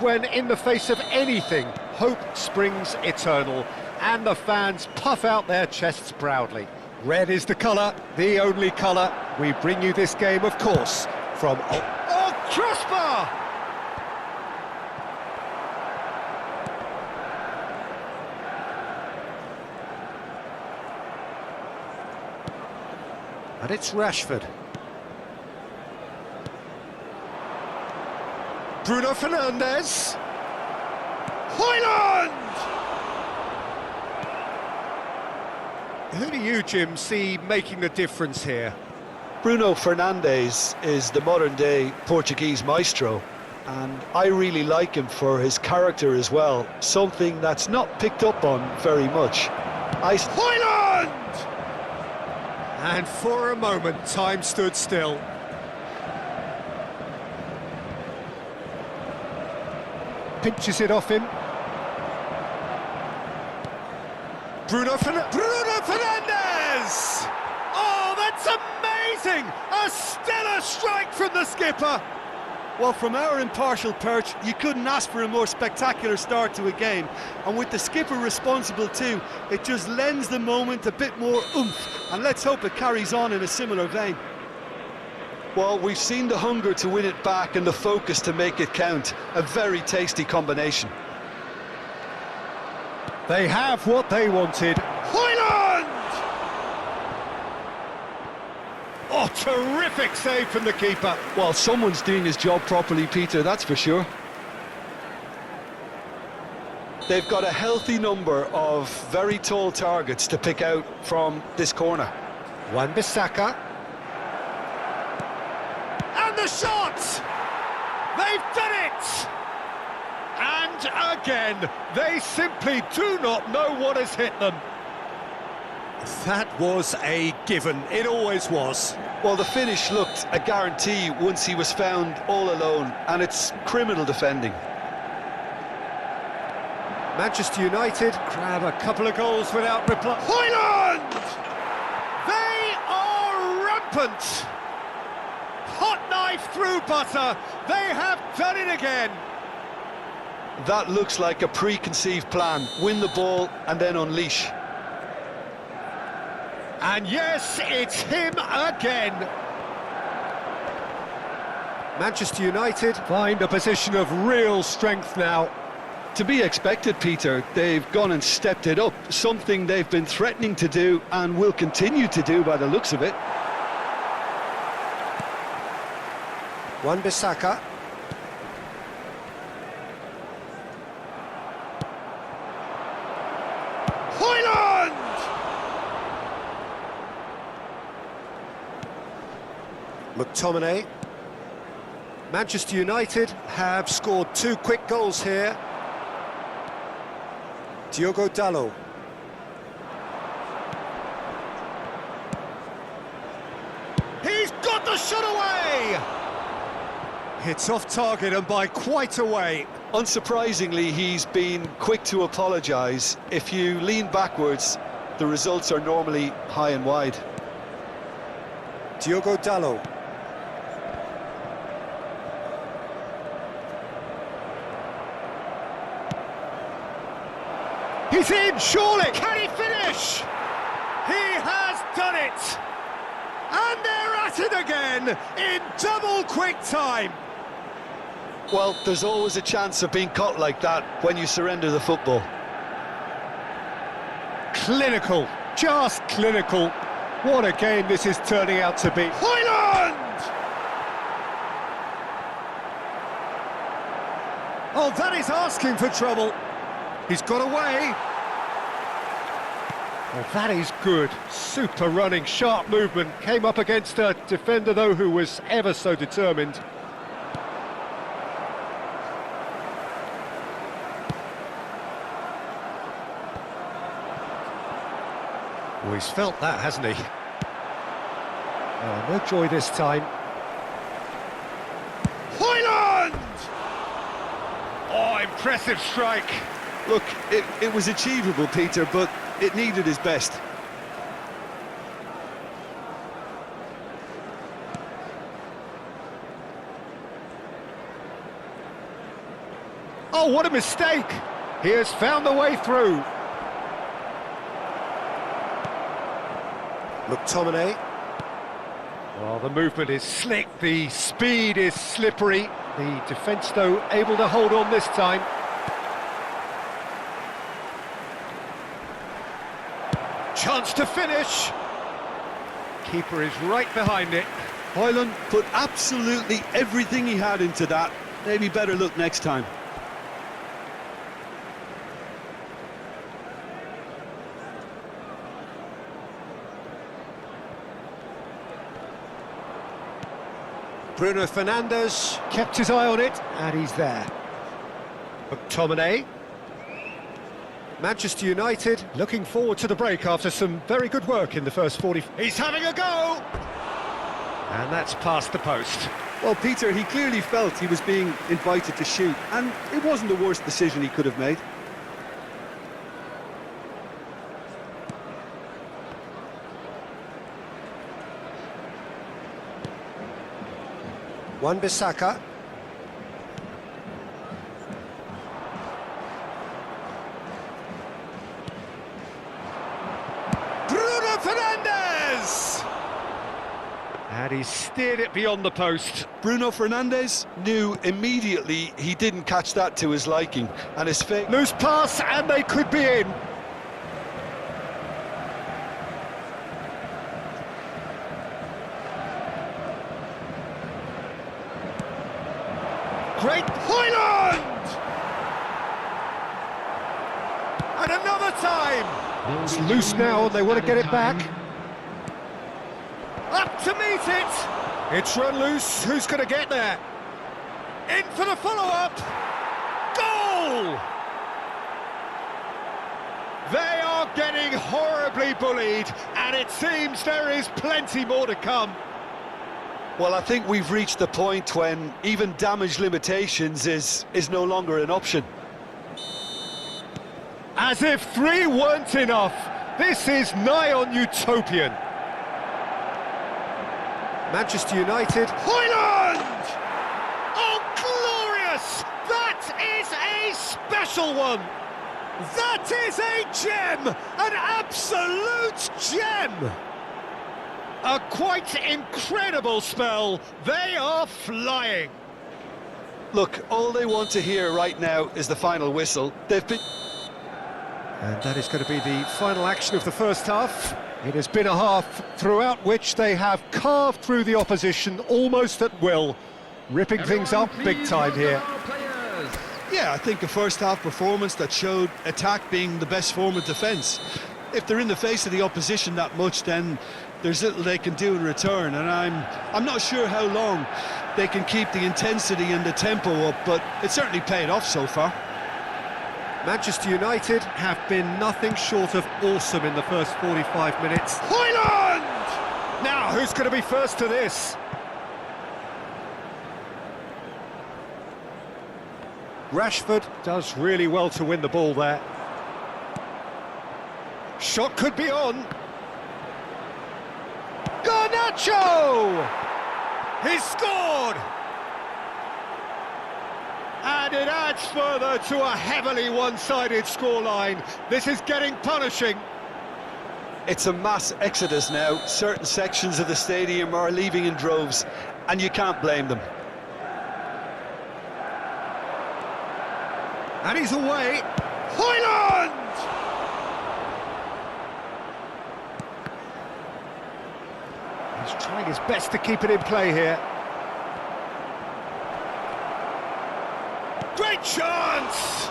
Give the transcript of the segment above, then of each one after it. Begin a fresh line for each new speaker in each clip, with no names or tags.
When in the face of anything, hope springs eternal, and the fans puff out their chests proudly. Red is the colour, the only colour. We bring you this game, of course, from... Oh, crossbar! And it's Rashford. Bruno Fernandes. Højlund! Who do you, Jim, see making the difference here?
Bruno Fernandes is the modern-day Portuguese maestro, and I really like him for his character as well, something that's not picked up on very much.
Højlund! And for a moment, time stood still. Pinches it off him. Bruno Fernandes! Oh, that's amazing! A stellar strike from the skipper!
Well, from our impartial perch, you couldn't ask for a more spectacular start to a game. And with the skipper responsible too, it just lends the moment a bit more oomph. And let's hope it carries on in a similar vein.
Well, we've seen the hunger to win it back and the focus to make it count. A very tasty combination.
They have what they wanted. Højlund! Oh, terrific save from the keeper.
Well, someone's doing his job properly, Peter, that's for sure. They've got a healthy number of very tall targets to pick out from this corner.
Wan-Bissaka. And the shot! They've done it! And again, they simply do not know what has hit them. That was a given, it always was.
Well, the finish looked a guarantee once he was found all alone, and it's criminal defending.
Manchester United grab a couple of goals without reply. Højlund! They are rampant! Hot knife through butter, they have done it again.
That looks like a preconceived plan. Win the ball and then unleash.
And yes, it's him again. Manchester United find a position of real strength now.
To be expected, Peter. They've gone and stepped it up, something they've been threatening to do and will continue to do by the looks of it.
Wan-Bissaka. Højlund! McTominay. Manchester United have scored 2 quick goals here. Diogo Dalot. He's got the shot away! It's off target and by quite a way.
Unsurprisingly, he's been quick to apologise. If you lean backwards, the results are normally high and wide.
Diogo Dalot. He's in, surely! Can he finish? He has done it! And they're at it again, in double quick time!
Well, there's always a chance of being caught like that when you surrender the football.
Clinical, just clinical. What a game this is turning out to be. Højlund! Oh, that is asking for trouble. He's got away. Oh, that is good. Super running, sharp movement. Came up against a defender, though, who was ever so determined. Oh, he's felt that, hasn't he? Oh, no joy this time. Højlund! Oh, impressive strike.
Look, it was achievable, Peter, but it needed his best.
Oh, what a mistake! He has found the way through. McTominay. Well, the movement is slick, the speed is slippery. The defence, though, able to hold on this time. Chance to finish. Keeper is right behind it.
Hoyland put absolutely everything he had into that. Maybe better look next time.
Bruno Fernandes kept his eye on it, and he's there. McTominay. Manchester United looking forward to the break after some very good work in the first 40. He's having a go! And that's past the post.
Well, Peter, he clearly felt he was being invited to shoot, and it wasn't the worst decision he could have made.
Wan-Bissaka. Bruno Fernandes! And he steered it beyond the post.
Bruno Fernandes
Knew immediately he didn't catch that to his liking, and his face.
Loose pass, and they could be in. Great Hoyland! And another time! It's loose now, and they want to get it back. Up to meet it! It's run loose, who's going to get there? In for the follow-up! Goal! They are getting horribly bullied, and it seems there is plenty more to come.
Well, I think we've reached the point when even damage limitations is no longer an option.
As if 3 weren't enough, this is nigh on utopian. Manchester United. Hoyland! Oh, glorious! That is a special one! That is a gem! An absolute gem! A quite incredible spell. They are flying.
Look, all they want to hear right now is the final whistle. They've been...
And that is going to be the final action of the first half. It has been a half throughout which they have carved through the opposition almost at will, ripping things up big time here.
Yeah, I think a first-half performance that showed attack being the best form of defence. If they're in the face of the opposition that much, then there's little they can do in return, and I'm not sure how long they can keep the intensity and the tempo up, but it certainly paid off so far.
Manchester United have been nothing short of awesome in the first 45 minutes. Hoyland! Now, who's going to be first to this? Rashford does really well to win the ball there. Shot could be on. Garnacho! He's scored! And it adds further to a heavily one-sided scoreline. This is getting punishing.
It's a mass exodus now. Certain sections of the stadium are leaving in droves, and you can't blame them.
And he's away. Hoyland! He's trying his best to keep it in play here. Great chance!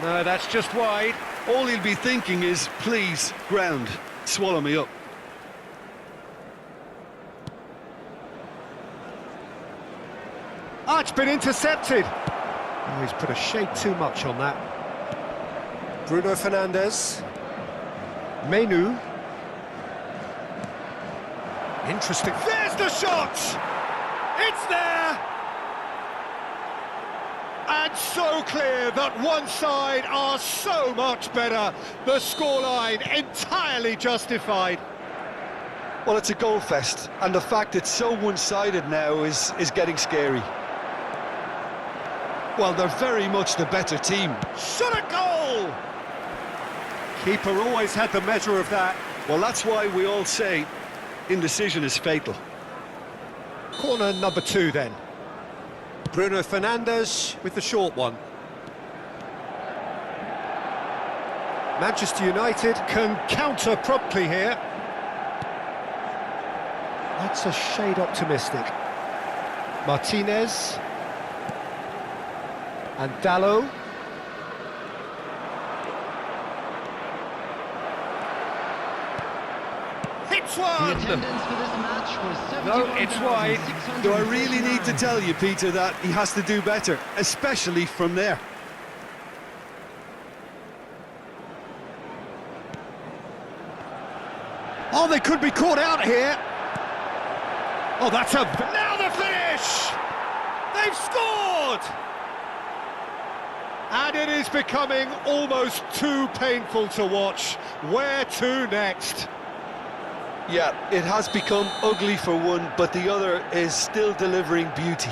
No, that's just wide.
All he'll be thinking is, please, ground, swallow me up.
Oh, it's been intercepted. Oh, he's put a shade too much on that. Bruno Fernandes. Menu. Interesting. There's the shot! It's there! And so clear that one side are so much better. The scoreline entirely justified.
Well, it's a goal fest, and the fact it's so one-sided now is getting scary. Well, they're very much the better team.
Shot a goal! Keeper always had the measure of that.
Well, that's why we all say indecision is fatal.
Corner number 2 then. Bruno Fernandes with the short one. Manchester United can counter promptly here. That's a shade optimistic. Martinez. And Dalot. It's one! No, it's wide.
Do I really need to tell you, Peter, that he has to do better, especially from there?
Oh, they could be caught out here. Oh, that's a... Now the finish! They've scored! And it is becoming almost too painful to watch. Where to next?
Yeah, it has become ugly for one, but the other is still delivering beauty.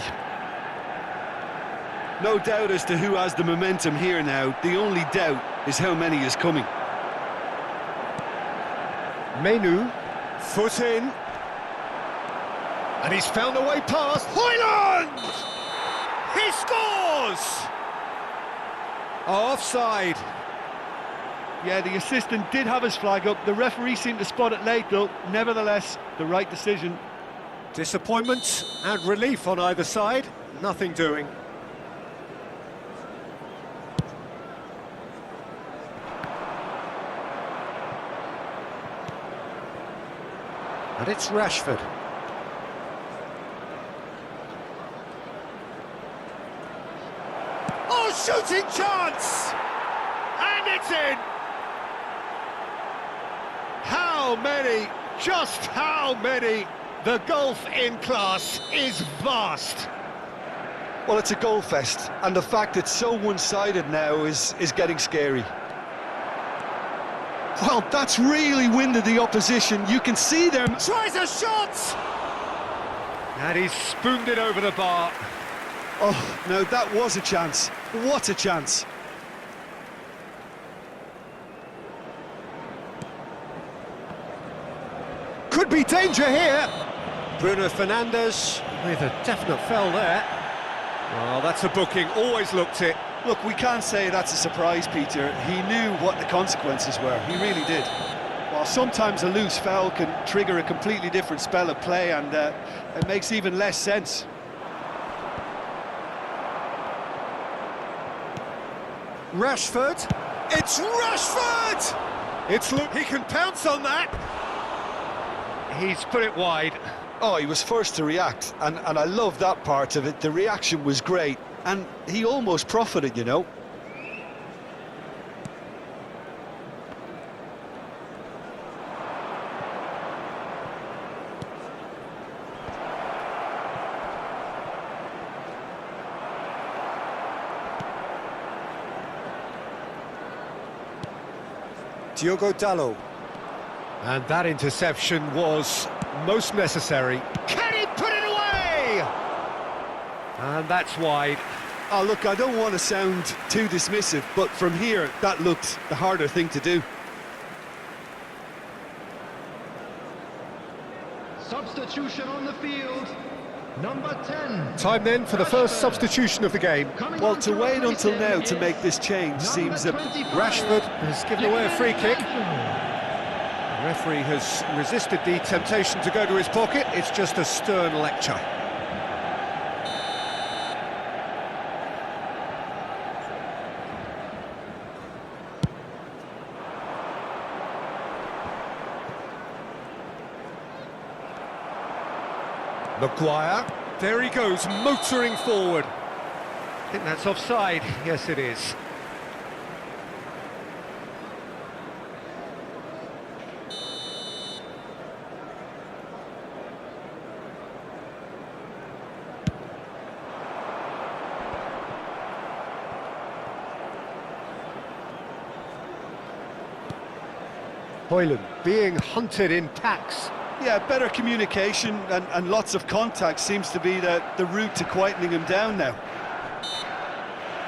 No doubt as to who has the momentum here now. The only doubt is how many is coming.
Menu, foot in. And he's found a way past. Højlund! He scores! Offside.
Yeah, the assistant did have his flag up. The referee seemed to spot it late, though. Nevertheless, the right decision.
Disappointment and relief on either side. Nothing doing. And it's Rashford. Oh, shooting chance! And it's in! How many? Just how many? The gulf in class is vast.
Well, it's a goal fest, and the fact it's so one-sided now is getting scary.
Well, that's really winded the opposition. You can see them.
Tries a shot! And he's spooned it over the bar.
Oh, no, that was a chance. What a chance.
Could be danger here. Bruno Fernandes with a definite foul there. Well, that's a booking, always looked it.
Look, we can't say that's a surprise, Peter. He knew what the consequences were. He really did. While sometimes a loose foul can trigger a completely different spell of play, and it makes even less sense.
Rashford. It's Rashford! He can pounce on that. He's put it wide.
Oh, he was first to react, and I love that part of it. The reaction was great, and he almost profited, you know.
Diogo Dalot. And that interception was most necessary. Can he put it away? And that's wide.
Oh, look, I don't want to sound too dismissive, but from here, that looked the harder thing to do.
Substitution on the field, number 10.
Time then for the first substitution of the game.
Well, to wait until now to make this change seems a...
Rashford has given away a free kick. The referee has resisted the temptation to go to his pocket. It's just a stern lecture. Maguire, there he goes, motoring forward. I think that's offside. Yes, it is. Højlund being hunted in packs.
Yeah, better communication and lots of contact seems to be the route to quietening him down now.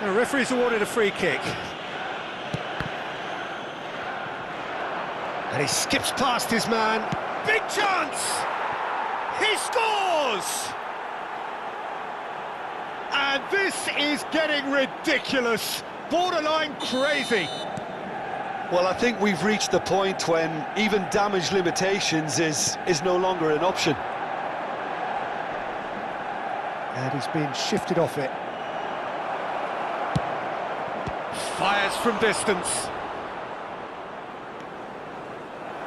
The referee's awarded a free kick. And he skips past his man. Big chance! He scores! And this is getting ridiculous, borderline crazy.
Well, I think we've reached the point when even damage limitations is no longer an option.
And he's been shifted off it. Fires from distance.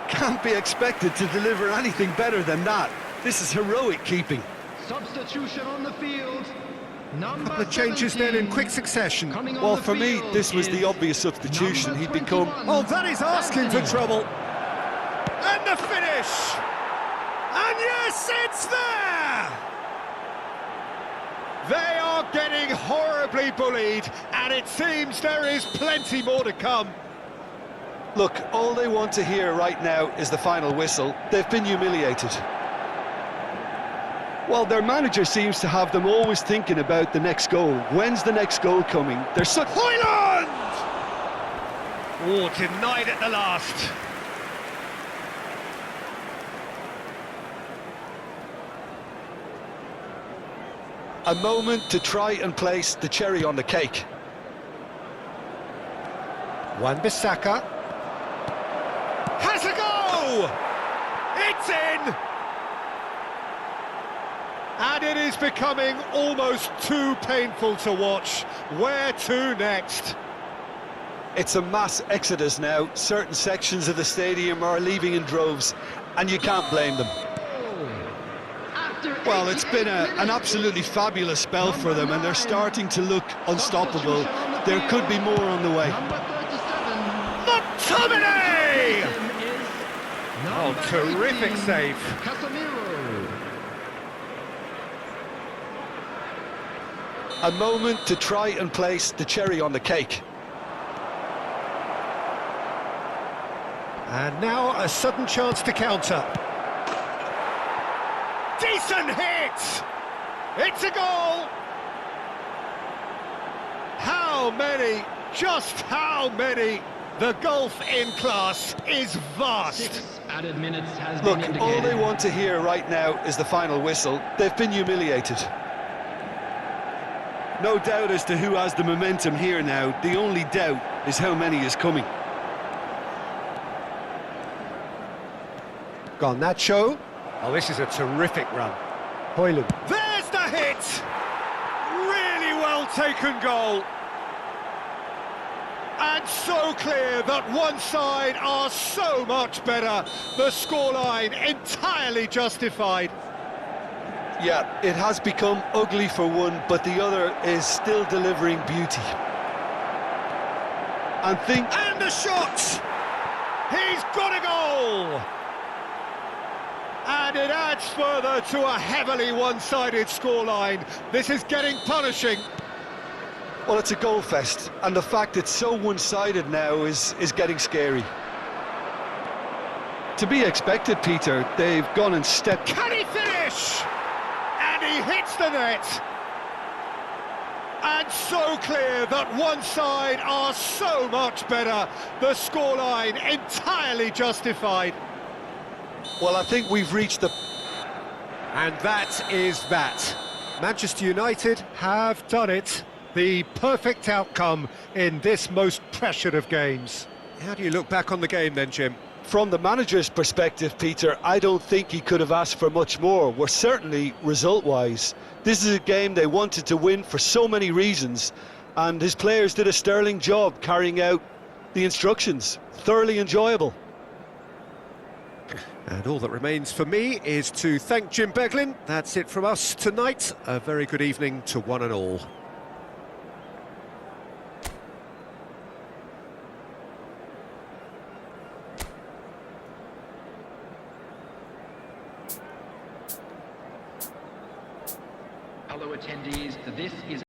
Can't be expected to deliver anything better than that. This is heroic keeping.
Substitution on the field. Number
The changes then in quick succession.
Well, for me, this was the obvious substitution. He'd become...
Oh, that is asking for trouble. And the finish! And yes, it's there! They are getting horribly bullied, and it seems there is plenty more to come.
Look, all they want to hear right now is the final whistle. They've been humiliated.
Well, their manager seems to have them always thinking about the next goal. When's the next goal coming? They're such...
Hoyland! Oh, denied at the last.
A moment to try and place the cherry on the cake.
Wan-Bissaka has a go! It's in! And it is becoming almost too painful to watch. Where to next?
It's a mass exodus now. Certain sections of the stadium are leaving in droves, and you can't blame them.
Well, it's been an absolutely fabulous spell for them, and they're starting to look unstoppable. There could be more on the way.
McTominay! Oh, terrific save.
A moment to try and place the cherry on the cake.
And now a sudden chance to counter. Decent hit! It's a goal! How many? Just how many? The gulf in class is vast.
6 added minutes has
Look,
been
all
indicated.
they want to hear right now is the final whistle. They've been humiliated.
No doubt as to who has the momentum here now. The only doubt is how many is coming.
Garnacho. Oh, this is a terrific run. Hoyland. There's the hit! Really well taken goal. And so clear that one side are so much better. The scoreline entirely justified.
Yeah, it has become ugly for one, but the other is still delivering beauty.
And
And the shot! He's got a goal! And it adds further to a heavily one-sided scoreline. This is getting punishing.
Well, it's a goal fest, and the fact it's so one-sided now is getting scary.
to be expected, Peter. They've gone and stepped...
Can he finish? And he hits the net. And so clear that one side are so much better. The scoreline entirely justified.
Well, I think we've reached the...
And that is that. Manchester United have done it. The perfect outcome in this most pressured of games. How do you look back on the game then, Jim?
From the manager's perspective, Peter, I don't think he could have asked for much more. We're certainly result-wise. This is a game they wanted to win for so many reasons, and his players did a sterling job carrying out the instructions. Thoroughly enjoyable.
And all that remains for me is to thank Jim Beglin. That's it from us tonight. A very good evening to one and all.
Hello attendees, this is